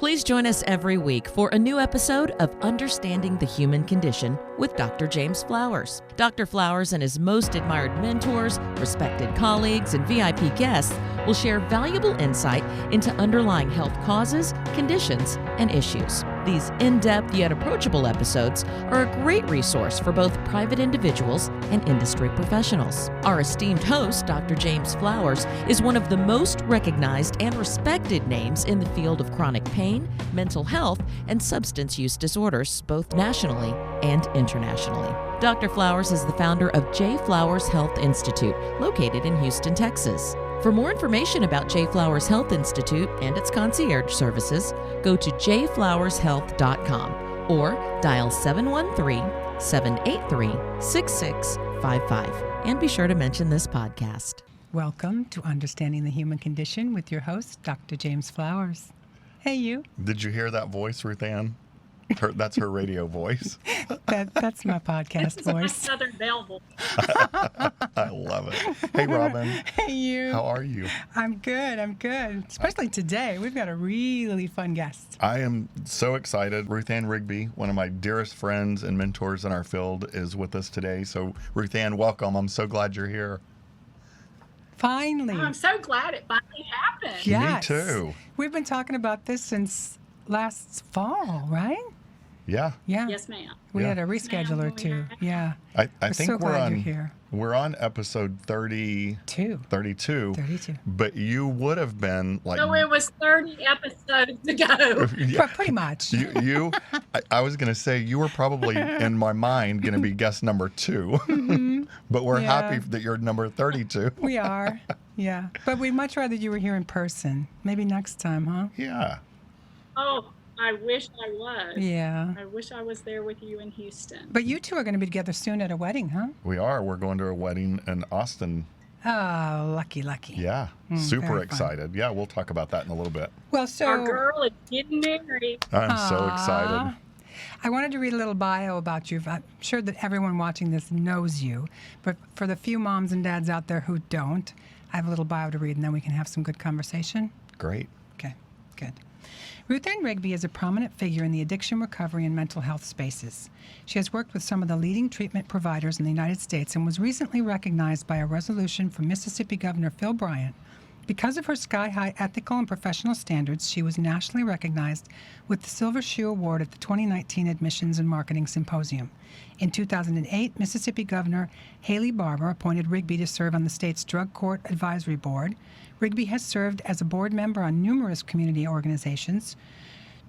Please join us every week for a new episode of Understanding the Human Condition with Dr. James Flowers. Dr. Flowers and his most admired mentors, respected colleagues, and VIP guests will share valuable insight into underlying health causes, conditions, and issues. These in-depth yet approachable episodes are a great resource for both private individuals and industry professionals. Our esteemed host, Dr. James Flowers, is one of the most recognized and respected names in the field of chronic pain, mental health, and substance use disorders, both nationally and internationally. Dr. Flowers is the founder of J. Flowers Health Institute, located in Houston, Texas. For more information about J. Flowers Health Institute and its concierge services, go to jflowershealth.com or dial 713-783-6655. And be sure to mention this podcast. Welcome to Understanding the Human Condition with your host, Dr. James Flowers. Hey, you. Did you hear that voice, Ruth Ann? That's her radio voice. That's my podcast voice. My Southern Belle voice. I love it. Hey, Robin. Hey, you. How are you? I'm good. Especially today. We've got a really fun guest. I am so excited. Ruth Ann Rigby, one of my dearest friends and mentors in our field, is with us today. So, Ruth Ann, welcome. I'm so glad you're here. Finally. Oh, I'm so glad it finally happened. Yes. Me too. We've been talking about this since last fall, right? Yeah. Yes, ma'am. We Yeah. had a reschedule or two. Yeah. I We're think so glad you're here. We're on episode 32. 32. But you would have been like. So it was 30 episodes ago. Yeah. Pretty much. I was going to say you were probably in my mind going to be guest number 2, Mm-hmm. but we're Yeah. happy that you're number 32. We are. Yeah. But we'd much rather you were here in person. Maybe next time, huh? Yeah. Oh, I wish I was. Yeah. I wish I was there with you in Houston. But you two are going to be together soon at a wedding, huh? We are. We're going to a wedding in Austin. Oh, lucky. Yeah. Super very fun. excited. Yeah, we'll talk about that in a little bit. Well, so Our girl is getting married. I'm so Aw. excited. I wanted to read a little bio about you. I'm sure that everyone watching this knows you, but for the few moms and dads out there who don't, I have a little bio to read, and then we can have some good conversation. Great. Okay, good. Ruth Ann Rigby is a prominent figure in the addiction recovery and mental health spaces. She has worked with some of the leading treatment providers in the United States and was recently recognized by a resolution from Mississippi Governor Phil Bryant. Because of her sky-high ethical and professional standards, she was nationally recognized with the Silver Shoe Award at the 2019 Admissions and Marketing Symposium. In 2008, Mississippi Governor Haley Barbour appointed Rigby to serve on the state's Drug Court Advisory Board. Rigby has served as a board member on numerous community organizations,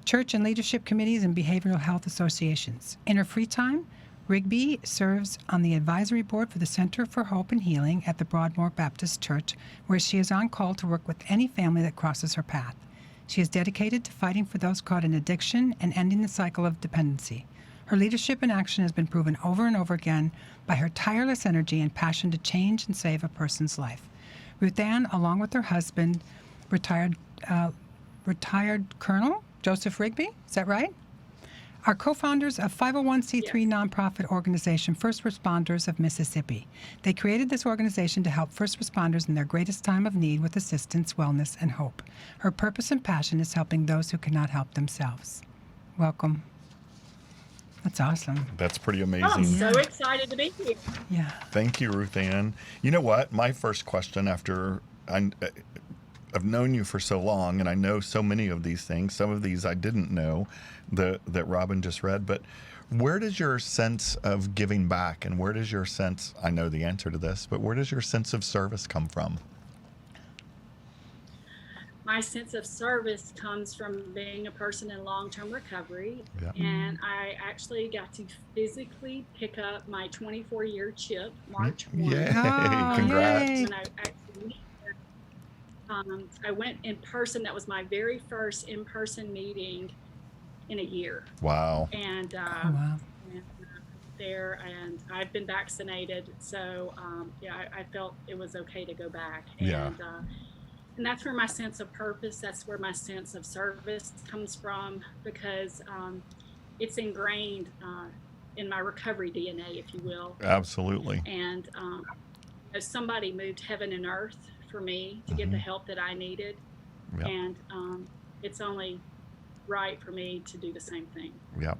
church and leadership committees, and behavioral health associations. In her free time, Rigby serves on the advisory board for the Center for Hope and Healing at the Broadmoor Baptist Church, where she is on call to work with any family that crosses her path. She is dedicated to fighting for those caught in addiction and ending the cycle of dependency. Her leadership and action has been proven over and over again by her tireless energy and passion to change and save a person's life. Ruth Ann, along with her husband, retired Colonel Joseph Rigby, is that right? Are co-founders of 501c3 nonprofit organization First Responders of Mississippi. They created this organization to help first responders in their greatest time of need with assistance, wellness, and hope. Her purpose and passion is helping those who cannot help themselves. Welcome. That's awesome. That's pretty amazing. Oh, I'm so excited to be here. Yeah. Thank you, Ruth Ann. You know what? My first question after I've known you for so long, and I know so many of these things. Some of these I didn't know that Robin just read. But where does your sense of giving back, and where does your sense, I know the answer to this, but where does your sense of service come from? My sense of service comes from being a person in long-term recovery. Yeah. And I actually got to physically pick up my 24-year chip, March 1. Yay! Oh, Congrats. yay. When I actually I went in person. That was my very first in-person meeting in a year. Wow. And, Oh, wow. there, and I've been vaccinated, so I felt it was okay to go back. Yeah. And that's where my sense of purpose, that's where my sense of service comes from, because it's ingrained in my recovery DNA, if you will. Absolutely. And somebody moved heaven and earth for me to get the help that I needed. Yep. And it's only right for me to do the same thing. Yeah.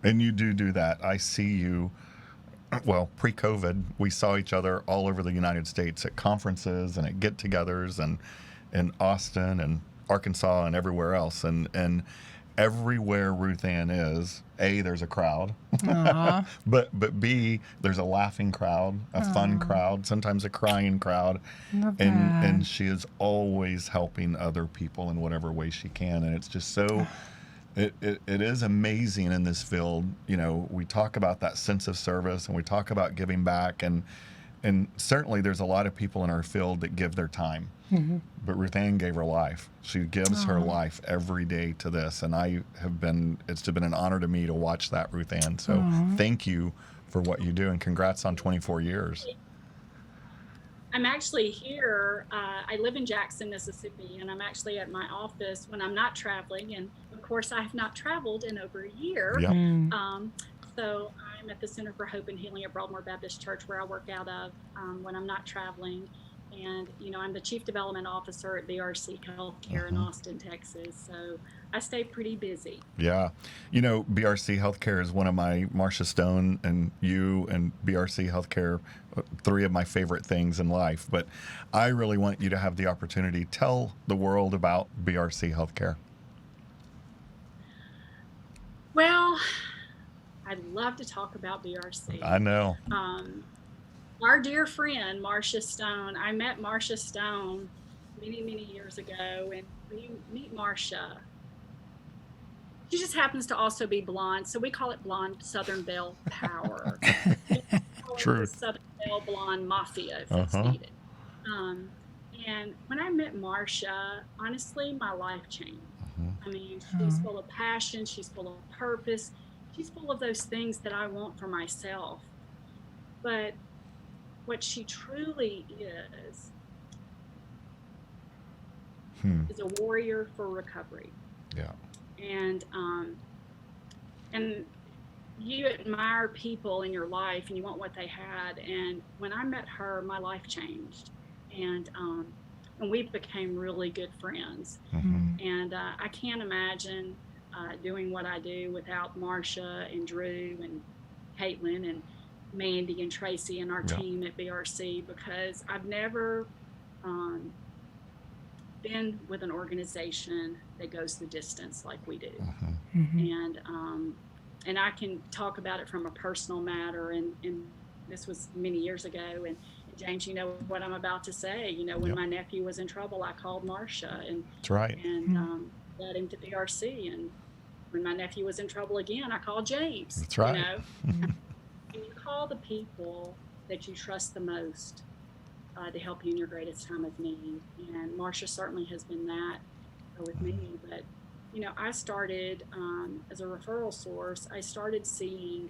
And you do that. I see you. Well, pre-COVID, we saw each other all over the United States at conferences and at get-togethers and in Austin and Arkansas and everywhere else. And everywhere Ruth Ann is, A, there's a crowd, but B, there's a laughing crowd, a fun crowd, sometimes a crying crowd, and she is always helping other people in whatever way she can, and it's just so. It is amazing in this field. You know, we talk about that sense of service and we talk about giving back, and certainly there's a lot of people in our field that give their time. Mm-hmm. But Ruth Ann gave her life. She gives her life every day to this, and it's been an honor to me to watch that, Ruth Ann. So thank you for what you do, and congrats on 24 years. I'm actually here. I live in Jackson, Mississippi, and I'm actually at my office when I'm not traveling. And of course, I have not traveled in over a year. Yep. So I'm at the Center for Hope and Healing at Broadmoor Baptist Church, where I work out of when I'm not traveling. And, you know, I'm the Chief Development Officer at BRC Healthcare in Austin, Texas. So I stay pretty busy. Yeah. You know, BRC Healthcare is one of my, Marcia Stone and you and BRC Healthcare, three of my favorite things in life. But I really want you to have the opportunity to tell the world about BRC Healthcare. Well, I'd love to talk about BRC. I know. Our dear friend, Marcia Stone, I met Marcia Stone many, many years ago. And when you meet Marcia, she just happens to also be blonde. So we call it blonde Southern Belle power. True. Southern Belle blonde mafia, if it's needed. And when I met Marcia, honestly, my life changed. I mean, she's full of passion. She's full of purpose. She's full of those things that I want for myself. But what she truly is a warrior for recovery. Yeah. And you admire people in your life and you want what they had. And when I met her, my life changed. And we became really good friends. And I can't imagine doing what I do without Marcia and Drew and Caitlin and Mandy and Tracy and our team at BRC, because I've never been with an organization that goes the distance like we do. And I can talk about it from a personal matter, and this was many years ago. And James, you know what I'm about to say. You know, when my nephew was in trouble, I called Marcia and that's right. And led him to BRC. And when my nephew was in trouble again, I called James. That's right. You know? And you call the people that you trust the most to help you in your greatest time of need. And Marcia certainly has been that with me. But, you know, I started as a referral source, I started seeing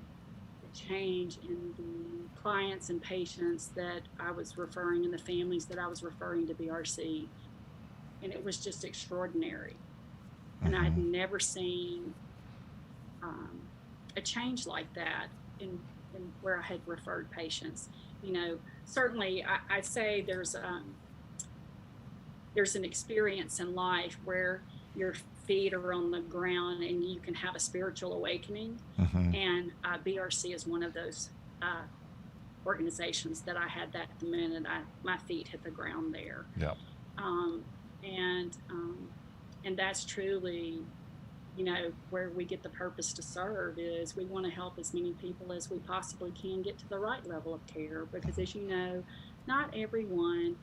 the change in the clients and patients that I was referring and the families that I was referring to BRC. And it was just extraordinary. And I'd never seen a change like that in where I had referred patients. You know, certainly I say there's an experience in life where your feet are on the ground and you can have a spiritual awakening. And BRC is one of those organizations that I had that the minute my feet hit the ground there. Yeah. And that's truly, you know, where we get the purpose to serve is we want to help as many people as we possibly can get to the right level of care, because as you know, not everyone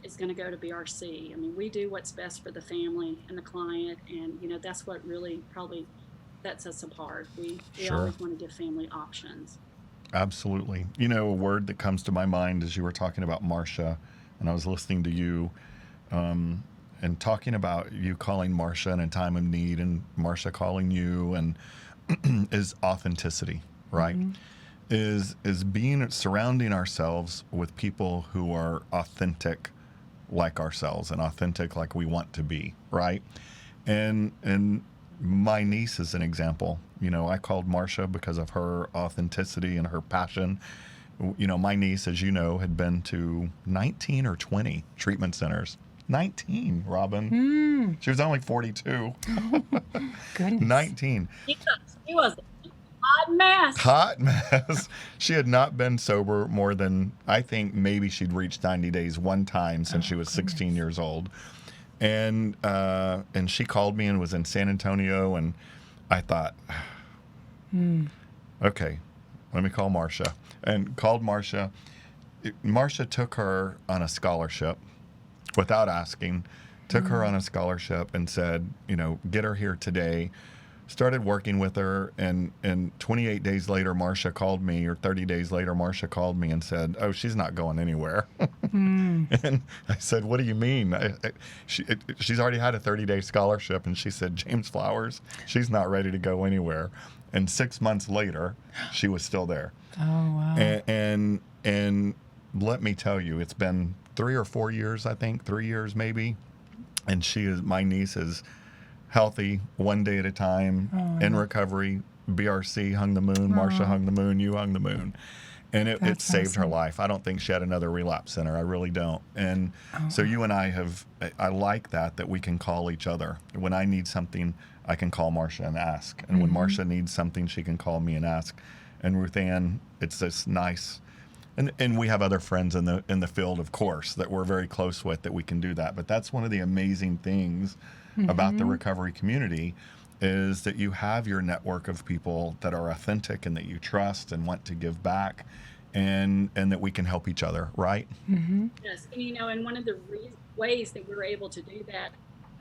is going to go to BRC. I mean, we do what's best for the family and the client, and, you know, that's what really probably sets us apart. We always want to give family options. Absolutely. You know, a word that comes to my mind as you were talking about Marcia, and I was listening to you, and talking about you calling Marcia in a time of need and Marcia calling you, and is authenticity, right? Is surrounding ourselves with people who are authentic like ourselves and authentic like we want to be, right? And my niece is an example. You know, I called Marcia because of her authenticity and her passion. You know, my niece, as you know, had been to 19 or 20 treatment centers. 19, Robin. She was only 42. Goodness. 19. She was a hot mess. Hot mess. She had not been sober more than, I think maybe she'd reached 90 days one time since she was 16 years old. And she called me and was in San Antonio, and I thought, okay, let me call Marcia. And called Marcia. Marcia took her on a scholarship without asking, took her on a scholarship and said, get her here today. Started working with her, and 28 days later, Marcia called me, or 30 days later, Marcia called me and said, oh, she's not going anywhere. And I said, what do you mean? She's already had a 30-day scholarship, and she said, James Flowers, she's not ready to go anywhere. And 6 months later, she was still there. Oh, wow. And let me tell you, it's been 3 or 4 years, I think, 3 years maybe, and my niece is healthy, one day at a time, in recovery. BRC hung the moon, Marcia hung the moon, you hung the moon. And it saved her life. I don't think she had another relapse center. I really don't. And so you and I like that we can call each other. When I need something, I can call Marcia and ask. And when Marcia needs something, she can call me and ask. And Ruth Ann, it's this nice, and we have other friends in the field, of course, that we're very close with that we can do that. But that's one of the amazing things about the recovery community, is that you have your network of people that are authentic and that you trust and want to give back, and that we can help each other, right? Yes, and and one of the ways that we were able to do that,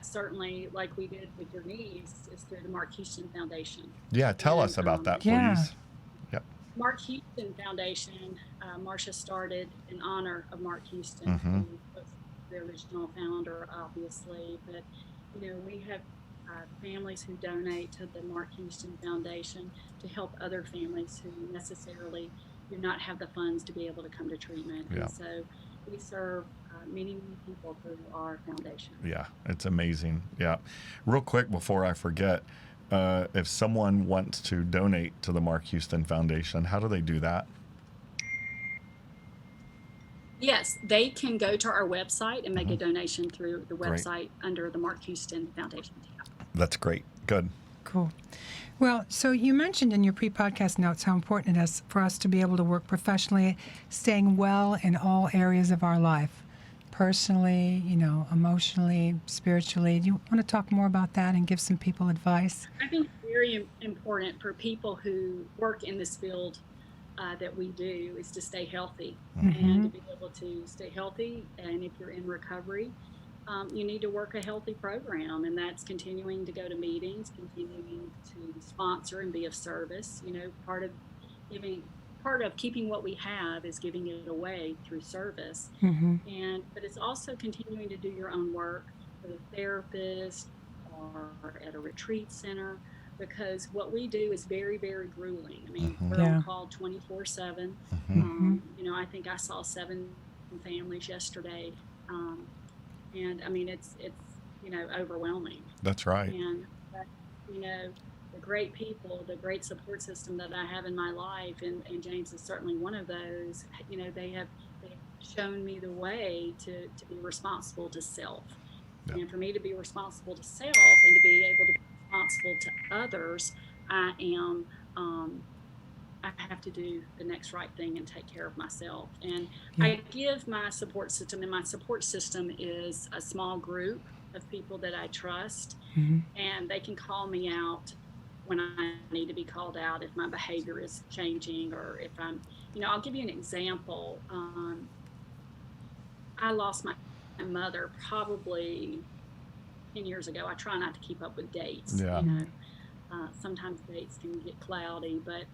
certainly like we did with your niece, is through the Mark Houston Foundation. Yeah, tell us about that, please. Yeah. Yep. Mark Houston Foundation, Marcia started in honor of Mark Houston, who was the original founder, obviously. But, we have families who donate to the Mark Houston Foundation to help other families who necessarily do not have the funds to be able to come to treatment. Yeah. And so we serve many, many people through our foundation. Yeah, it's amazing. Yeah. Real quick before I forget, if someone wants to donate to the Mark Houston Foundation, how do they do that? Yes, they can go to our website and make a donation through the website under the Mark Houston Foundation tab. That's great. Good. Cool. Well, so you mentioned in your pre-podcast notes how important it is for us to be able to work professionally, staying well in all areas of our life, personally, emotionally, spiritually. Do you want to talk more about that and give some people advice? I think it's very important for people who work in this field that we do is to stay healthy and to be able to stay healthy. And if you're in recovery, you need to work a healthy program, and that's continuing to go to meetings, continuing to sponsor and be of service. Part of keeping what we have is giving it away through service. But it's also continuing to do your own work with a therapist or at a retreat center, because what we do is very, very grueling. I mean, we're on call 24/7. I think I saw 7 families yesterday. And I mean, it's overwhelming. That's right. And, the great people, the great support system that I have in my life, and James is certainly one of those, they have shown me the way to be responsible to self. Yeah. And for me to be responsible to self and to be able to be responsible to others, I have to do the next right thing and take care of myself. And I give my support system, and my support system is a small group of people that I trust, and they can call me out when I need to be called out if my behavior is changing, or if I'm, I'll give you an example. I lost my mother probably 10 years ago. I try not to keep up with dates. Yeah. Sometimes dates can get cloudy, but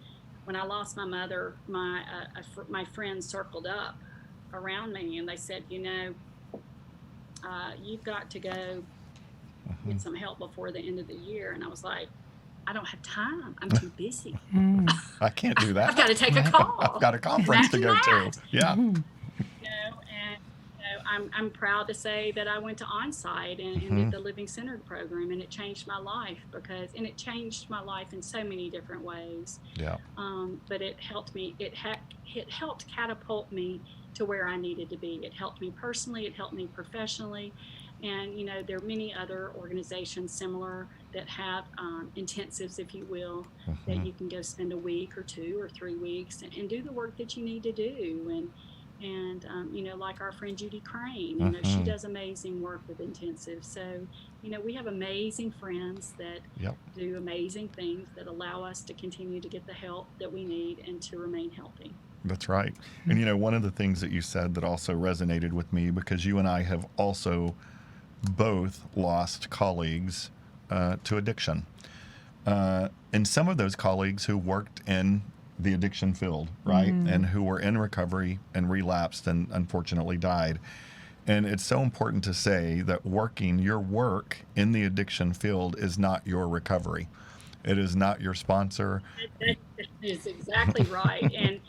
when I lost my mother, my friends circled up around me and they said, you've got to go get some help before the end of the year. And I was like, I don't have time. I'm too busy. I can't do that. I've got to take a call. I've got a conference to go to. Yeah. I'm proud to say that I went to Onsite and did the Living Centered program, and it changed my life and it changed my life in so many different ways. Yeah. But it helped me. It helped catapult me to where I needed to be. It helped me personally. It helped me professionally, And, there are many other organizations similar that have intensives, if you will, that you can go spend a week or 2 or 3 weeks and do the work that you need to do. And like our friend Judy Crane, she does amazing work with intensives. So, we have amazing friends that Yep. do amazing things that allow us to continue to get the help that we need and to remain healthy. That's right. And one of the things that you said that also resonated with me, because you and I have also both lost colleagues to addiction. And some of those colleagues who worked in the addiction field, right? And who were in recovery and relapsed and unfortunately died. And it's so important to say that your work in the addiction field is not your recovery. It is not your sponsor. That is exactly right. And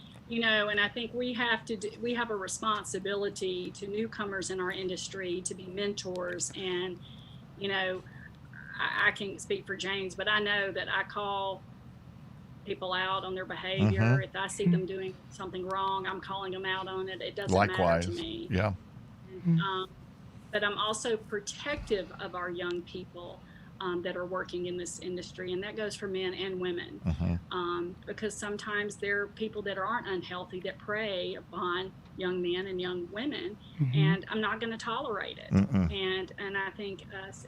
I think we have a responsibility to newcomers in our industry to be mentors. And, I can't speak for James, but I know that I call people out on their behavior. If I see them doing something wrong, I'm calling them out on it. It doesn't Likewise. matter to me. Yeah. But I'm also protective of our young people that are working in this industry, and that goes for men and women, because sometimes there are people that aren't unhealthy that prey upon young men and young women, and I'm not going to tolerate it. And I think us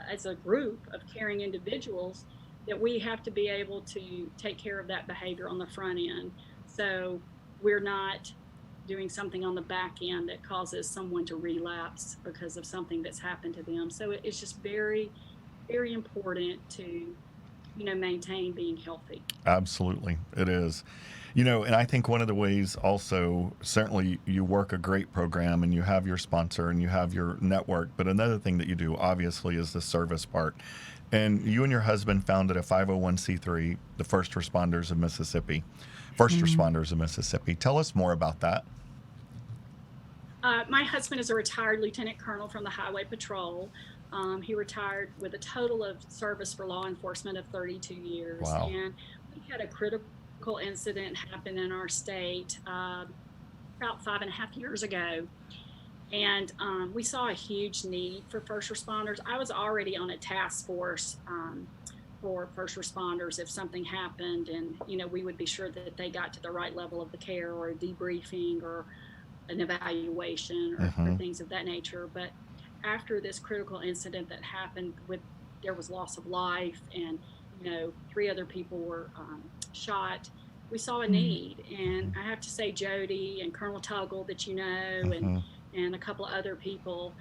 as a group of caring individuals, that we have to be able to take care of that behavior on the front end, so we're not doing something on the back end that causes someone to relapse because of something that's happened to them. So it's just very, very important to, maintain being healthy. Absolutely. It is. And I think one of the ways also, certainly you work a great program and you have your sponsor and you have your network, but another thing that you do obviously is the service part. And you and your husband founded a 501c3, the First Responders of Mississippi. Tell us more about that. My husband is a retired lieutenant colonel from the Highway Patrol. He retired with a total of service for law enforcement of 32 years. Wow. And we had a critical incident happen in our state about 5.5 years ago. And we saw a huge need for first responders. I was already on a task force for first responders if something happened, and we would be sure that they got to the right level of the care, or a debriefing, or an evaluation, or things of that nature. But after this critical incident that happened, there was loss of life, and 3 other people were shot, we saw a need. And I have to say, Jody and Colonel Tuggle, that and a couple of other people,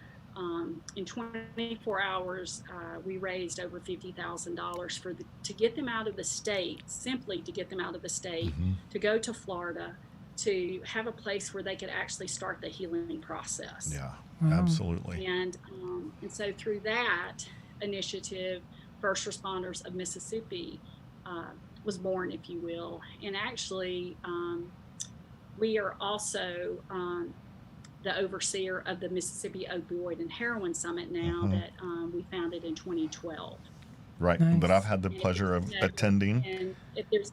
in 24 hours, we raised over $50,000 to get them out of the state, simply to get them out of the state, to go to Florida, to have a place where they could actually start the healing process. Yeah, absolutely. And so through that initiative, First Responders of Mississippi was born, if you will. And actually, we are also the overseer of the Mississippi Opioid and Heroin Summit now, that we founded in 2012. Right, nice. That I've had the pleasure of attending. And if there's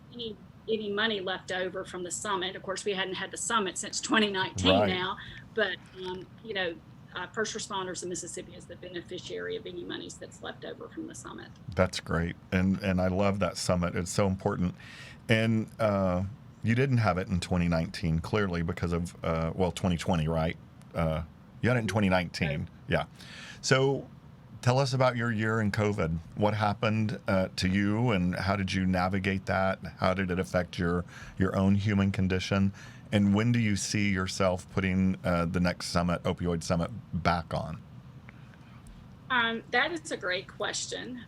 any money left over from the summit, of course, we hadn't had the summit since 2019 now, but First Responders of Mississippi is the beneficiary of any monies that's left over from the summit. That's great, and I love that summit. It's so important. And you didn't have it in 2019, clearly, because of 2020, right? You had it in 2019, yeah. So tell us about your year in COVID. What happened to you, and how did you navigate that? How did it affect your own human condition? And when do you see yourself putting the next summit, Opioid Summit, back on? That is a great question.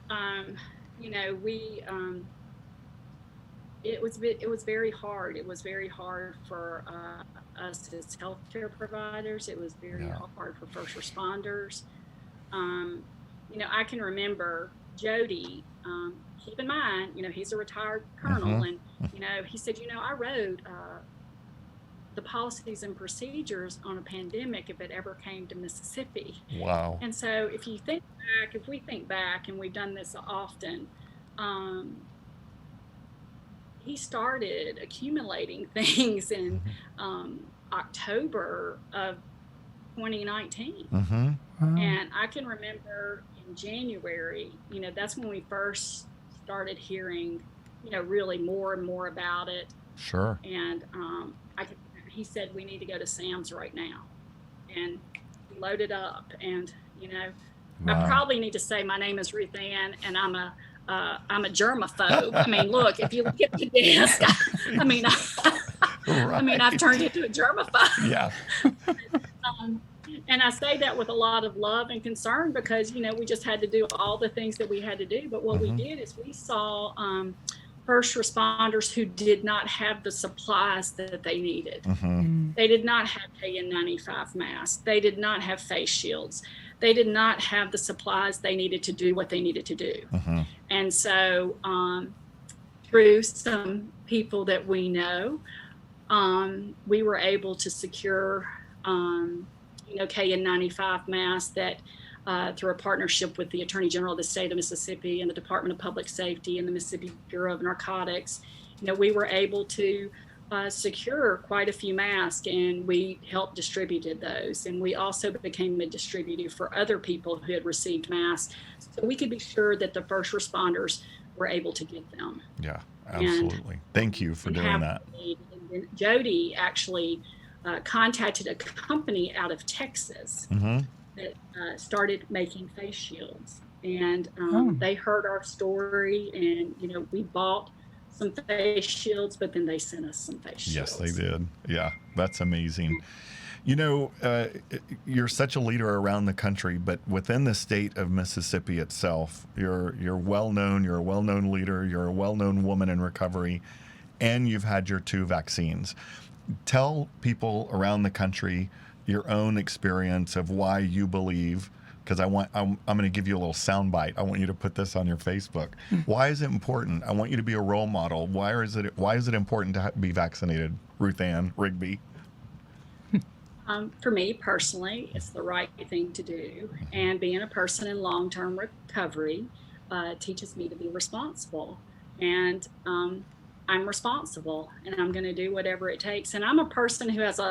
It was very hard. It was very hard for us as healthcare providers. It was very hard for first responders. I can remember Jody, keep in mind, he's a retired colonel, and, he said, I wrote the policies and procedures on a pandemic if it ever came to Mississippi. Wow. And so if we think back, and we've done this often, he started accumulating things in October of 2019. Mm-hmm. Wow. And I can remember in January, that's when we first started hearing, really more and more about it. Sure. And he said, we need to go to Sam's right now. And we loaded up. And, I Wow. probably need to say my name is Ruth Ann, and I'm a germaphobe. I mean, look, if you look at the desk, Right. I've turned into a germaphobe. Yeah. And I say that with a lot of love and concern because, we just had to do all the things that we had to do. But what we did is we saw first responders who did not have the supplies that they needed. Mm-hmm. They did not have KN95 masks. They did not have face shields. They did not have the supplies they needed to do what they needed to do. Mm-hmm. And so through some people that we know, we were able to secure KN95 masks that through a partnership with the Attorney General of the state of Mississippi and the Department of Public Safety and the Mississippi Bureau of Narcotics, we were able to secure quite a few masks, and we helped distributed those. And we also became a distributor for other people who had received masks, so we could be sure that the first responders were able to get them. Yeah, absolutely. Thank you for doing that. And Jody actually contacted a company out of Texas Mm-hmm. that started making face shields, and they heard our story, and we bought some face shields, but then they sent us some face shields. Yes, they did. Yeah, that's amazing. You're such a leader around the country, but within the state of Mississippi itself, you're well known. You're a well-known leader. You're a well-known woman in recovery, and you've had your 2 vaccines. Tell people around the country your own experience of why you believe. Because I'm going to give you a little soundbite. I want you to put this on your Facebook. Why is it important? I want you to be a role model. Why is it important to be vaccinated, Ruth Ann Rigby? For me personally, it's the right thing to do. And being a person in long-term recovery teaches me to be responsible. And I'm responsible, and I'm going to do whatever it takes. And I'm a person who has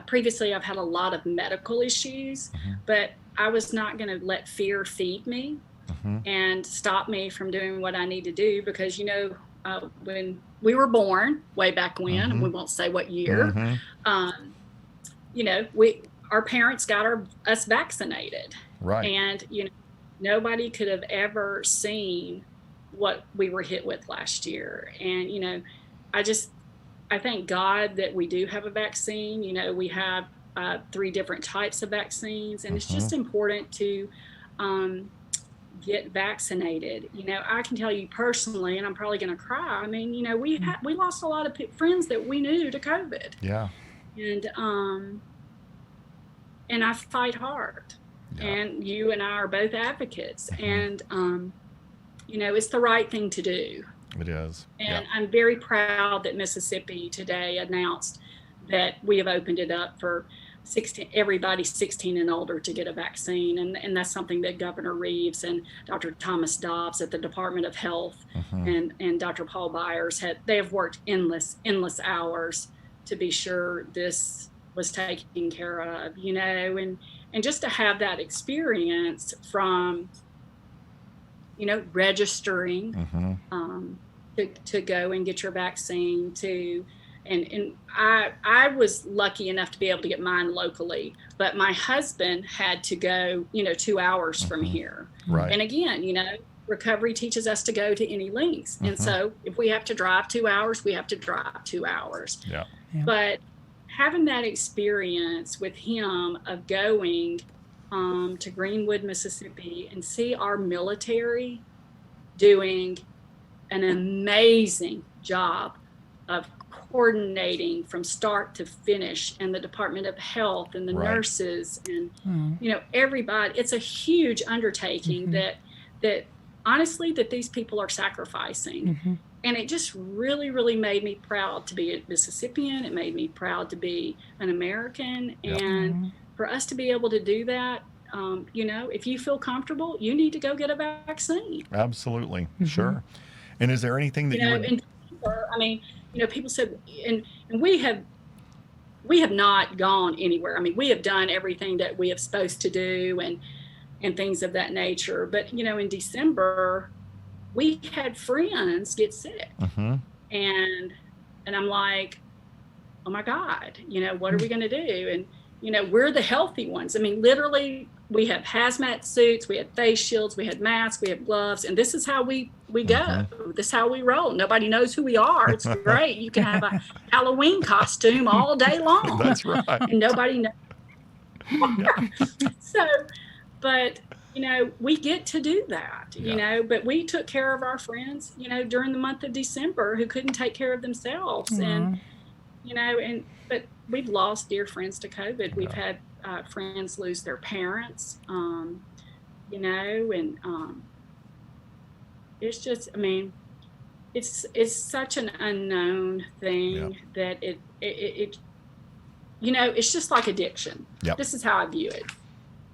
previously I've had a lot of medical issues, but I was not going to let fear feed me and stop me from doing what I need to do, because, when we were born way back when, and we won't say what year, our parents got us vaccinated. Right. And, nobody could have ever seen what we were hit with last year. And, I thank God that we do have a vaccine. We have 3 different types of vaccines, and it's just important to get vaccinated. I can tell you personally, and I'm probably going to cry. I mean, we lost a lot of friends that we knew to COVID. Yeah. And I fight hard. Yeah. And you and I are both advocates, and it's the right thing to do. It is. And I'm very proud that Mississippi today announced that we have opened it up for everybody 16 and older to get a vaccine. And that's something that Governor Reeves and Dr. Thomas Dobbs at the Department of Health and Dr. Paul Byers they have worked endless hours to be sure this was taken care of, and just to have that experience from registering to go and get your vaccine and I was lucky enough to be able to get mine locally, but my husband had to go 2 hours from here. Right. And again, recovery teaches us to go to any lengths. And so if we have to drive 2 hours, we have to drive 2 hours. Yeah. But having that experience with him of going to Greenwood, Mississippi, and see our military doing an amazing job of coordinating from start to finish, and the Department of Health and the nurses and everybody. It's a huge undertaking that honestly that these people are sacrificing. And it just really, really made me proud to be a Mississippian. It made me proud to be an American. And for us to be able to do that, if you feel comfortable, you need to go get a vaccine. Absolutely. Sure. And is there anything that you would... people said, and we we have not gone anywhere. I mean, we have done everything that we have supposed to do and things of that nature. But, in December, we had friends get sick. Mm-hmm. And I'm like, oh my God, what are we going to do? And, we're the healthy ones. I mean, literally, we have hazmat suits, we had face shields, we had masks, we have gloves, and this is how we go. Mm-hmm. This is how we roll. Nobody knows who we are. It's great. You can have a Halloween costume all day long. That's right. And nobody knows. So, but, we get to do that, but we took care of our friends, during the month of December who couldn't take care of themselves. Mm-hmm. And, but we've lost dear friends to COVID. We've had friends lose their parents, and it's just, I mean, it's such an unknown thing that it it's just like addiction. Yep. This is how I view it.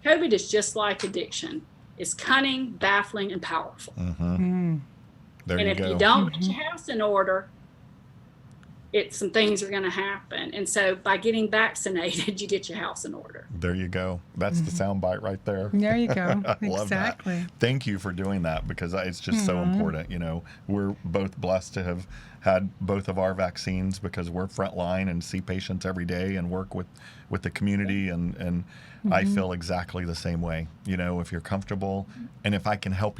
COVID is just like addiction. It's cunning, baffling, and powerful. Mm-hmm. There and you if go. you don't get your house in order, some things are going to happen. And so by getting vaccinated, you get your house in order. There you go. That's the sound bite right there. There you go. I love Exactly. that. Thank you for doing that, because it's just so important. We're both blessed to have had both of our vaccines, because we're frontline and see patients every day and work with the community, and I feel exactly the same way. If you're comfortable, and if I can help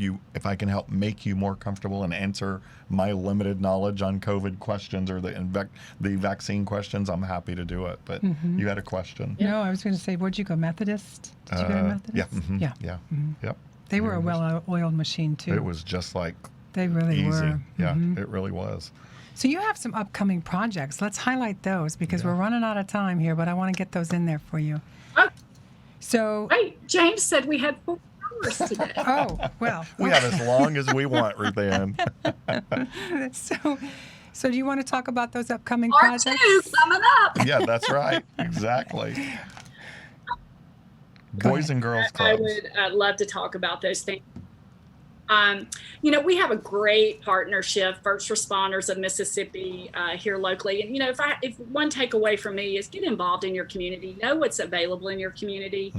make you more comfortable and answer my limited knowledge on COVID questions or the vaccine questions, I'm happy to do it. But you had a question. No, I was going to say, where'd you go? Methodist? Did you go to Methodist? Yeah. Mm-hmm. Yeah. Yeah. Mm-hmm. Yep. They were a well-oiled machine, too. It was just like They really easy. were. Yeah, Mhm. it really was. So you have some upcoming projects. Let's highlight those, because we're running out of time here, but I want to get those in there for you. Oh, So, wait, James said we had 4 hours today. oh, well. We have as long as we want, Ruth Ann. So do you want to talk about those upcoming Part projects? 2 coming up. Yeah, that's right. Exactly. Boys and Girls I Clubs. would love to talk about those things. We have a great partnership, First Responders of Mississippi here locally. And, if one takeaway from me is get involved in your community, know what's available in your community.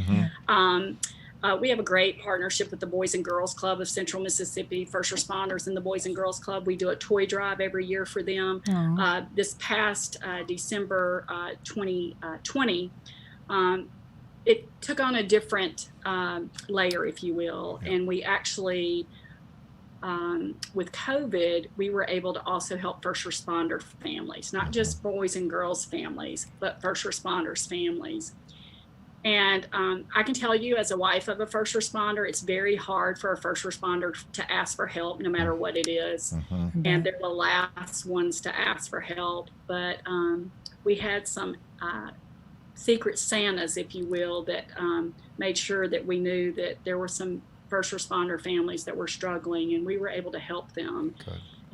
We have a great partnership with the Boys and Girls Club of Central Mississippi, First Responders and the Boys and Girls Club. We do a toy drive every year for them. This past December 2020, it took on a different layer, if you will. And we actually, with COVID, we were able to also help first responder families, not just boys and girls families, but first responders families. And I can tell you, as a wife of a first responder, it's very hard for a first responder to ask for help, no matter what it is. And they're the last ones to ask for help. But we had some secret Santas, if you will, that made sure that we knew that there were some first responder families that were struggling, and we were able to help them.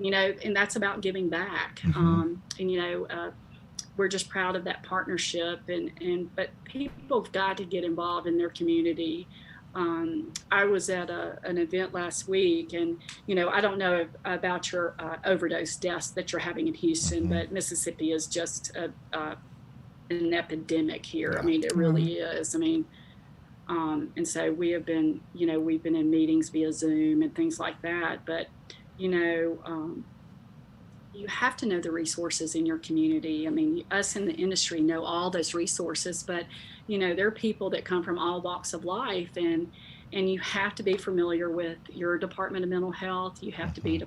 And that's about giving back. We're just proud of that partnership, but people have got to get involved in their community. I was at an event last week, and I don't know about your overdose deaths that you're having in Houston, but Mississippi is just an epidemic here. I mean, it really is. I mean, and so we have been, we've been in meetings via Zoom and things like that. But, you have to know the resources in your community. I mean, us in the industry know all those resources, but, there are people that come from all walks of life, and you have to be familiar with your Department of Mental Health. You have to be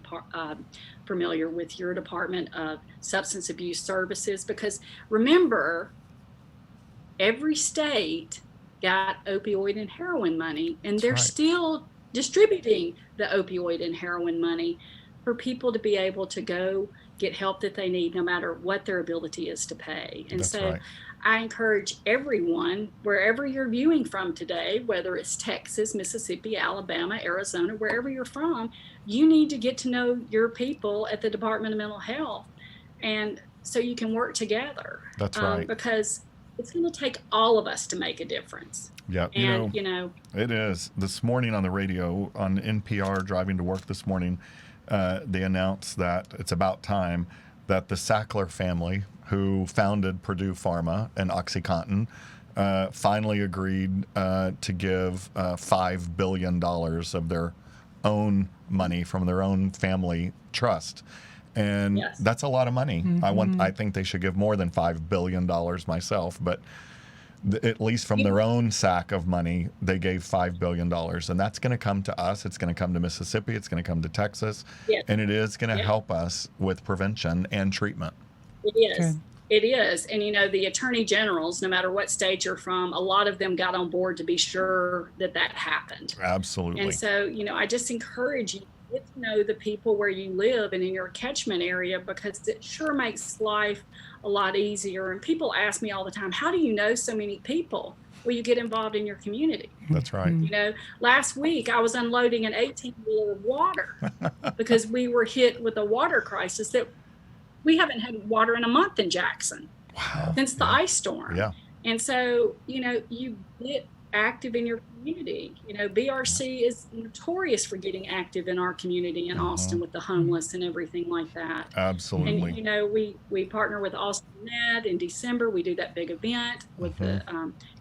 familiar with your Department of Substance Abuse Services, because remember, every state got opioid and heroin money, and they're still distributing the opioid and heroin money for people to be able to go get help that they need, no matter what their ability is to pay. And I encourage everyone, wherever you're viewing from today, whether it's Texas, Mississippi, Alabama, Arizona, wherever you're from, you need to get to know your people at the Department of Mental Health, and so you can work together. That's right. Because it's going to take all of us to make a difference. Yeah, and it is. This morning on the radio, on NPR, driving to work this morning, they announced that it's about time that the Sackler family, who founded Purdue Pharma and OxyContin, finally agreed to give $5 billion of their own money from their own family trust. And Yes. that's a lot of money. Mm-hmm. I think they should give more than $5 billion myself, but at least from their own sack of money, they gave $5 billion. And that's going to come to us. It's going to come to Mississippi. It's going to come to Texas. Yes. And it is going to Yes. help us with prevention and treatment. It is. Good. It is. And, the attorney generals, no matter what state you're from, a lot of them got on board to be sure that happened. Absolutely. And so, I just encourage you to get to know the people where you live and in your catchment area, because it sure makes life a lot easier. And people ask me all the time, how do you know so many people? Well, you get involved in your community. That's right. Last week I was unloading an 18-wheeler of water because we were hit with a water crisis that we haven't had water in a month in Jackson since the ice storm. Yeah. And so, you get active in your community. BRC is notorious for getting active in our community in Austin with the homeless and everything like that. Absolutely. And, we partner with Austin Med in December. We do that big event with the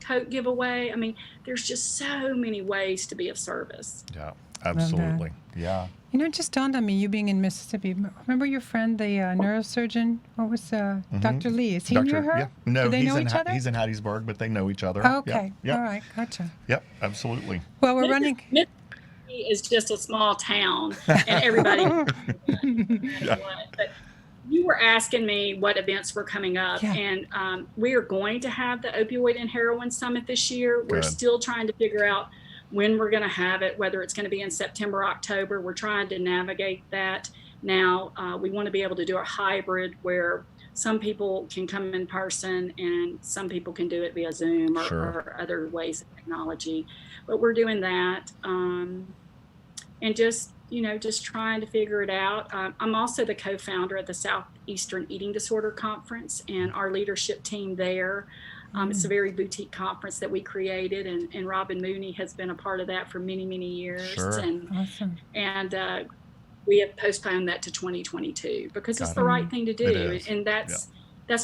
coat giveaway. I mean, there's just so many ways to be of service. Yeah, absolutely. Yeah. It just dawned on me, you being in Mississippi. Remember your friend, the neurosurgeon? What was Dr. Lee? Is he near her? Yeah. No, Do they he's know in each other? he's in Hattiesburg, but they know each other. Oh, okay. Yep. All right. Gotcha. Yep, absolutely. Well, we're running. Mississippi is just a small town, and everybody. But you were asking me what events were coming up, and we are going to have the Opioid and Heroin Summit this year. We're still trying to figure out when we're going to have it, whether it's going to be in September, October. We're trying to navigate that now. We want to be able to do a hybrid where some people can come in person and some people can do it via Zoom or other ways of technology. But we're doing that, and just trying to figure it out. I'm also the co-founder at the Southeastern Eating Disorder Conference, and our leadership team there. It's a very boutique conference that we created, and Robin Mooney has been a part of that for many, many years. Sure. Awesome. And we have postponed that to 2022 because it's the right thing to do. And that's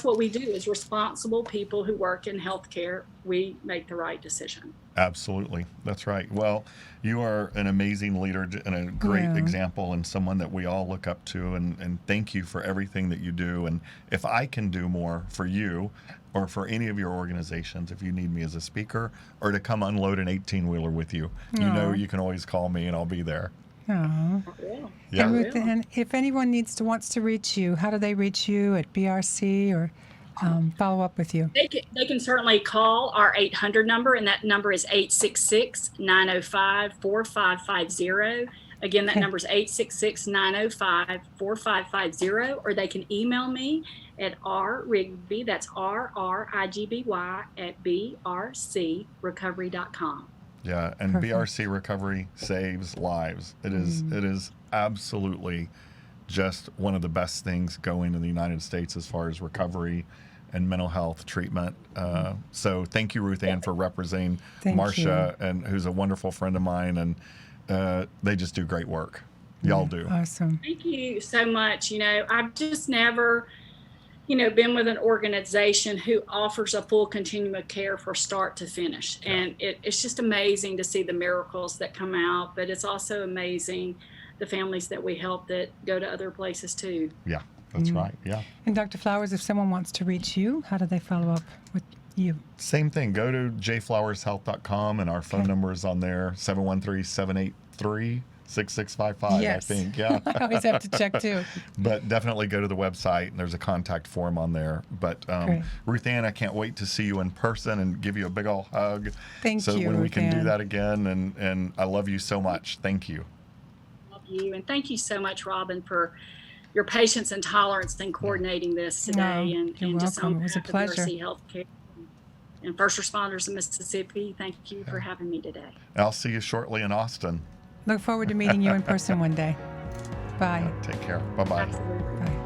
what we do as responsible people who work in healthcare. We make the right decision. Absolutely. That's right. Well, you are an amazing leader and a great example, and someone that we all look up to, and thank you for everything that you do. And if I can do more for you or for any of your organizations, if you need me as a speaker or to come unload an 18-wheeler with you, you can always call me and I'll be there. Oh. Yeah. And Ruth Ann, if anyone wants to reach you, how do they reach you at BRC or follow up with you? They can certainly call our 800 number, and that number is 866-905-4550. Again, that number is 866-905-4550, or they can email me at rrigby, that's RRIGBY, at brcrecovery.com. Yeah, and Perfect. BRC Recovery saves lives. It is absolutely just one of the best things going in the United States as far as recovery and mental health treatment. So thank you, Ruth Ann, for representing Marcia, and who's a wonderful friend of mine, and they just do great work. Y'all do. Awesome. Thank you so much. I've just never, been with an organization who offers a full continuum of care from start to finish. And it's just amazing to see the miracles that come out, but it's also amazing the families that we help that go to other places too. Yeah, that's right. Yeah. And Dr. Flowers, if someone wants to reach you, how do they follow up with you? Same thing. Go to jflowershealth.com, and our phone number is on there, 713-783-6655, I think. Yeah. I always have to check too. But definitely go to the website, and there's a contact form on there. But Ruth Ann, I can't wait to see you in person and give you a big old hug. Thank you, So when we Ruth can do Ann. that again, and I love you so much. Thank you. Love you. And thank you so much, Robin, for your patience and tolerance in coordinating this today. No, you're just welcome. on It was a behalf of pleasure. BRC Healthcare and first responders in Mississippi, thank you for having me today. I'll see you shortly in Austin. Look forward to meeting you in person one day. Bye. Take care. Bye-bye. Absolutely. Bye.